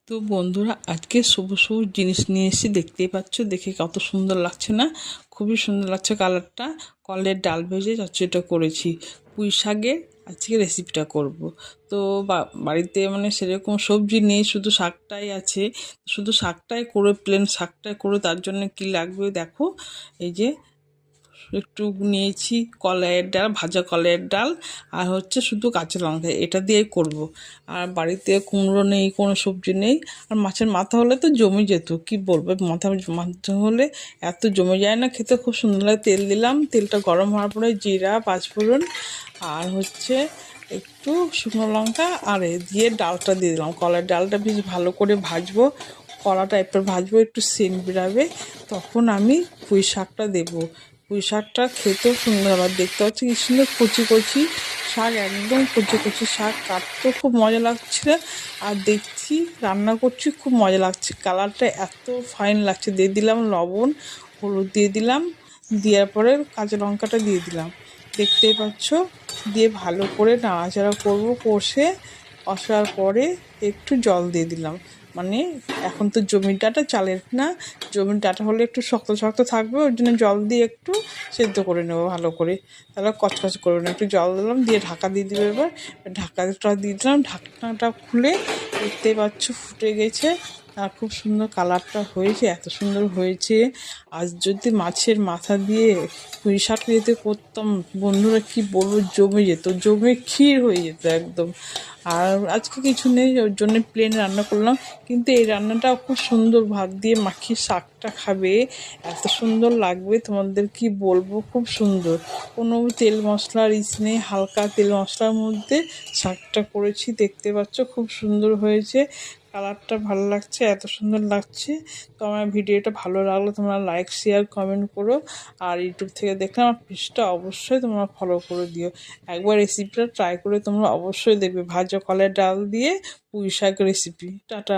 তো বন্ধুরা, আজকে সবুজ সবুজ জিনিস নিয়ে এসেছি, দেখতেই পাচ্ছ। দেখে কত সুন্দর লাগছে না? খুবই সুন্দর লাগছে কালারটা। কলের ডাল ভেজে চচ্চড়িটা করেছি। পুঁই শাকের আজকে রেসিপিটা করব। তো বাড়িতে সেরকম সবজি নেই, শুধু শাকটাই আছে। শুধু শাকটাই করে, প্লেন শাকটাই করে, তার জন্য কি লাগবে দেখো। এই যে একটু নিয়েছি কলাইয়ের ডাল, ভাজা কলাইয়ের ডাল, আর হচ্ছে শুধু কাঁচা লঙ্কা, এটা দিয়েই করব। আর বাড়িতে কুমড়ো নেই, কোনো সবজি নেই। আর মাছের মাথা হলে তো জমে যেত, কি বলবো, মাথা হলে এত জমে যায় না, খেতে খুব সুন্দর লাগে। তেল দিলাম, তেলটা গরম হওয়ার পরে জিরা, পাঁচফোড়ন আর হচ্ছে একটু শুকনো লঙ্কা আর দিয়ে ডালটা দিয়ে দিলাম। কলার ডালটা বেশ ভালো করে ভাজবো, কড়া টাইপের ভাজবো, একটু সেন্ট বেরাবে, তখন আমি পুঁই শাকটা দেবো। পুঁই শাকটা খেতেও সুন্দর, আবার দেখতে পাচ্ছি কি সুন্দর কচি কচি শাক, একদম কচি কচি শাক। কাটতেও খুব মজা লাগছিল, আর দেখছি রান্না করছি খুব মজা লাগছে। কালারটা এত ফাইন লাগছে। দিয়ে দিলাম লবণ, হলুদ দিয়ে দিলাম, দেওয়ার পরে কাঁচা লঙ্কাটা দিয়ে দিলাম, দেখতেই পাচ্ছ। দিয়ে ভালো করে নাড়াচাড়া করবো, কষার পরে একটু জল দিয়ে দিলাম। এখন তো জমির ডাঁটা চালের না, জমির ডাঁটা হলে একটু শক্ত শক্ত থাকবে, ওর জন্য জল দিয়ে একটু সেদ্ধ করে নেবো ভালো করে, তাহলে কচকচ করবে না। একটু জল দিলাম, দিয়ে ঢাকা দিয়ে দেবো। এবার ঢাকাটা দিয়ে দিলাম, ঢাকনাটা খুলে দেখতেই পাচ্ছ ফুটে গেছে, আর খুব সুন্দর কালারটা হয়েছে, এত সুন্দর হয়েছে। আজ যদি মাছের মাথা দিয়ে পুঁই শাক দিতে করতাম বন্ধুরা, কি বলবো, জমে যেত, জমে ক্ষীর হয়ে যেত একদম। আর আজকে কিছু নেই, ওর জন্য প্লেন রান্না করলাম। কিন্তু এই রান্নাটা খুব সুন্দর, ভাত দিয়ে মাখিয়ে শাকটা খাবে, এত সুন্দর লাগবে তোমাদের কি বলবো, খুব সুন্দর। কোনো তেল মশলার নেই, হালকা তেল মশলার মধ্যে শাকটা করেছি, দেখতে পাচ্ছ খুব সুন্দর হয়েছে। কালারটা ভালো লাগছে, এত সুন্দর লাগছে। তো আমার ভিডিওটা ভালো লাগলো তোমরা লাইক, শেয়ার, কমেন্ট করো। আর ইউটিউব থেকে দেখলে আমার পেজটা অবশ্যই তোমরা ফলো করে দিও। একবার রেসিপিটা ট্রাই করে তোমরা অবশ্যই দেখবে, ভাজা কলার ডাল দিয়ে পুঁই শাক রেসিপি। টাটা।